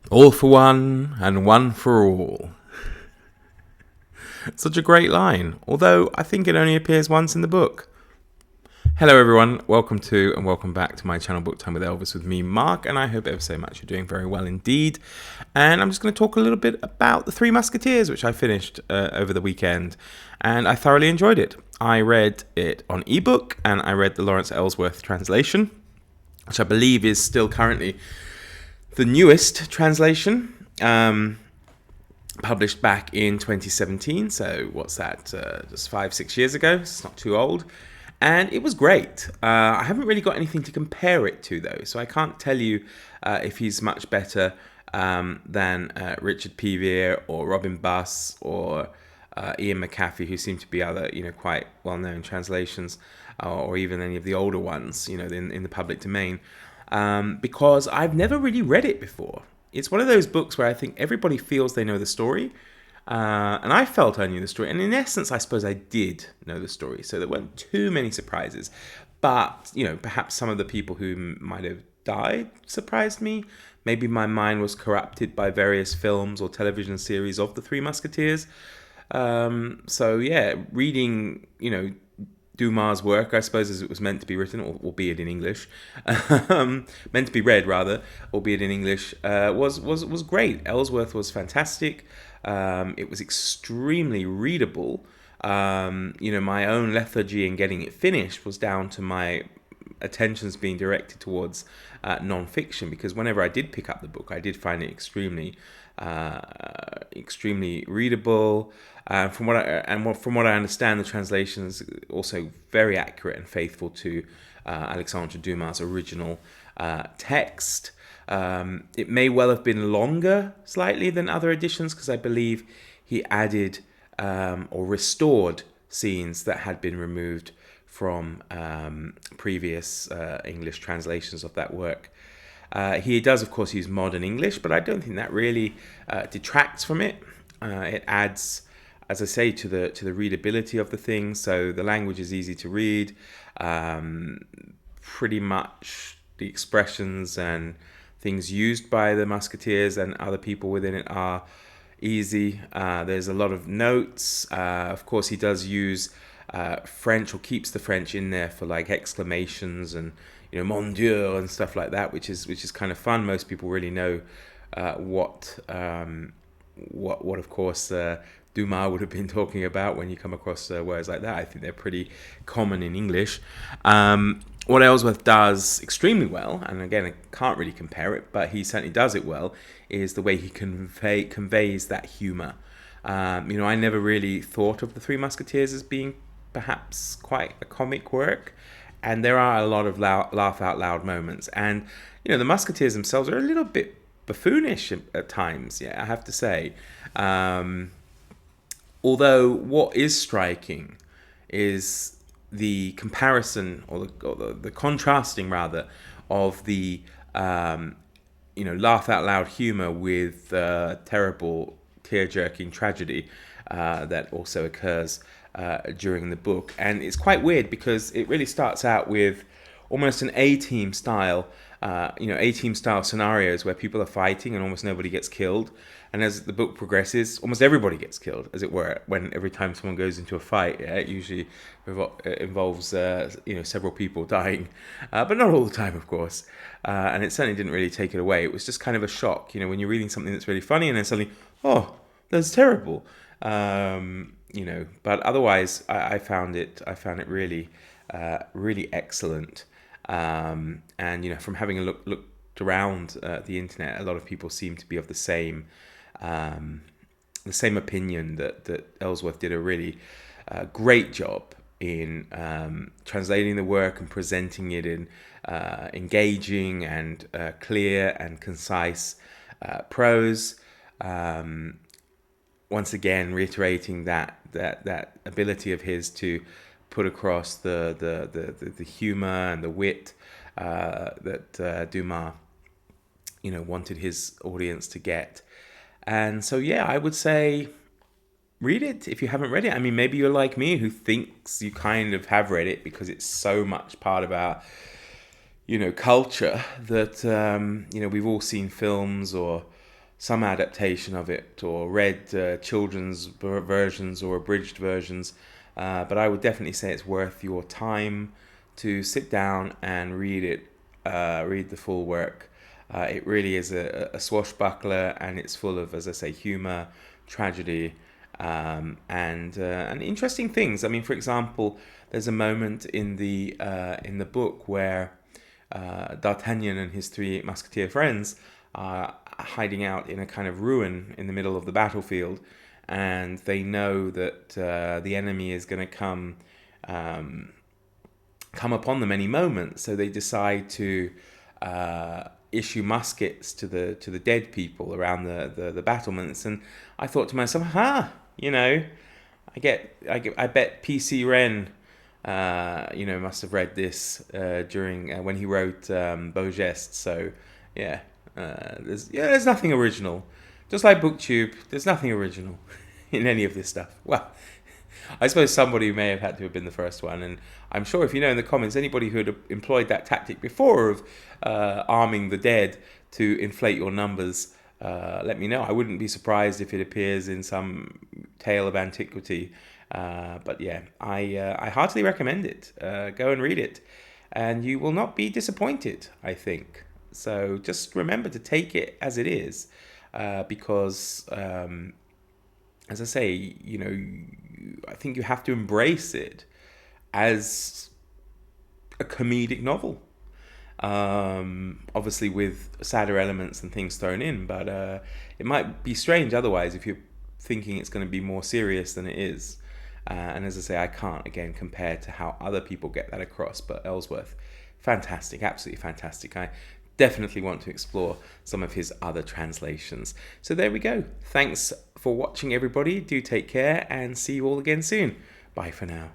All for one and one for all. Such a great line, although I think it only appears once in the book. Hello everyone, welcome to and welcome back to my channel Book Time with Elvis with me, Mark, and I hope ever so much you're doing very well indeed. And I'm just going to talk a little bit about The Three Musketeers, which I finished over the weekend, and I thoroughly enjoyed it. I read it on ebook, and I read the Lawrence Ellsworth translation, which I believe is still currently the newest translation. Published back in 2017, so what's that, just 5-6 years ago. It's not too old, and it was great. I haven't really got anything to compare it to though, so I can't tell you if he's much better than Richard Pevear or Robin Buss or Ian McCaffrey, who seem to be other quite well-known translations, or even any of the older ones in the public domain, because I've never really read it before. It's one of those books where I think everybody feels they know the story, and I felt I knew the story, and in essence I suppose I did know the story, so there weren't too many surprises. But perhaps some of the people who might have died surprised me. Maybe my mind was corrupted by various films or television series of the Three Musketeers. So yeah, reading Dumas' work, I suppose, as it was meant to be written, albeit in English, meant to be read rather, albeit in English, was great. Ellsworth was fantastic. It was extremely readable. My own lethargy in getting it finished was down to my attentions being directed towards non-fiction, because whenever I did pick up the book, I did find it extremely readable. From what I understand, the translation is also very accurate and faithful to Alexandre Dumas' original text. It may well have been longer slightly than other editions, because I believe he added or restored scenes that had been removed from previous English translations of that work. He does, of course, use modern English, but I don't think that really detracts from it. It adds, as I say, to the readability of the thing. So the language is easy to read. Pretty much the expressions and things used by the Musketeers and other people within it are easy. There's a lot of notes. Of course, he does use French, or keeps the French in there for like exclamations and mon Dieu and stuff like that, which is kind of fun. Most people really know what of course Dumas would have been talking about when you come across words like that. I think they're pretty common in English. What Ellsworth does extremely well, and again I can't really compare it, but he certainly does it well, is the way he conveys that humour. I never really thought of the Three Musketeers as being perhaps quite a comic work, and there are a lot of laugh out loud moments, and the Musketeers themselves are a little bit buffoonish at times, yeah, I have to say. Although what is striking is the comparison, or the contrasting rather, of the laugh out loud humor with terrible tear-jerking tragedy that also occurs during the book. And it's quite weird, because it really starts out with almost an A-team style, A-team style scenarios where people are fighting and almost nobody gets killed. And as the book progresses, almost everybody gets killed, as it were, every time someone goes into a fight. Yeah, it usually involves several people dying, but not all the time, of course. And it certainly didn't really take it away. It was just kind of a shock, when you're reading something that's really funny and then suddenly, oh, that's terrible. But otherwise, I found it really, really excellent. And from having looked around the internet, a lot of people seem to be of the same opinion that Ellsworth did a really great job in translating the work and presenting it in engaging and clear and concise prose. Once again, reiterating that ability of his to put across the humor and the wit that Dumas wanted his audience to get. And so yeah, I would say read it if you haven't read it. I mean, maybe you're like me, who thinks you kind of have read it because it's so much part of our culture that we've all seen films or some adaptation of it or read children's versions or abridged versions, but I would definitely say it's worth your time to sit down and read it, read the full work. It really is a swashbuckler, and it's full of, as I say, humor, tragedy, and interesting things. I mean, for example, there's a moment in the book where D'Artagnan and his three musketeer friends are hiding out in a kind of ruin in the middle of the battlefield, and they know that the enemy is going to come upon them any moment. So they decide to issue muskets to the dead people around the battlements. And I thought to myself, you know, I bet PC Ren, must have read this during when he wrote Beau Geste. So yeah, there's nothing original. Just like BookTube, there's nothing original in any of this stuff. Well, I suppose somebody may have had to have been the first one, and I'm sure if you know in the comments anybody who had employed that tactic before of arming the dead to inflate your numbers, let me know. I wouldn't be surprised if it appears in some tale of antiquity. But yeah, I heartily recommend it. Go and read it, and you will not be disappointed, I think. So just remember to take it as it is, because as I say, I think you have to embrace it as a comedic novel. Obviously with sadder elements and things thrown in, but it might be strange otherwise if you're thinking it's going to be more serious than it is. And as I say, I can't, again, compare to how other people get that across, but Ellsworth, fantastic, absolutely fantastic. I definitely want to explore some of his other translations. So there we go. Thanks for watching, everybody. Do take care, and see you all again soon. Bye for now.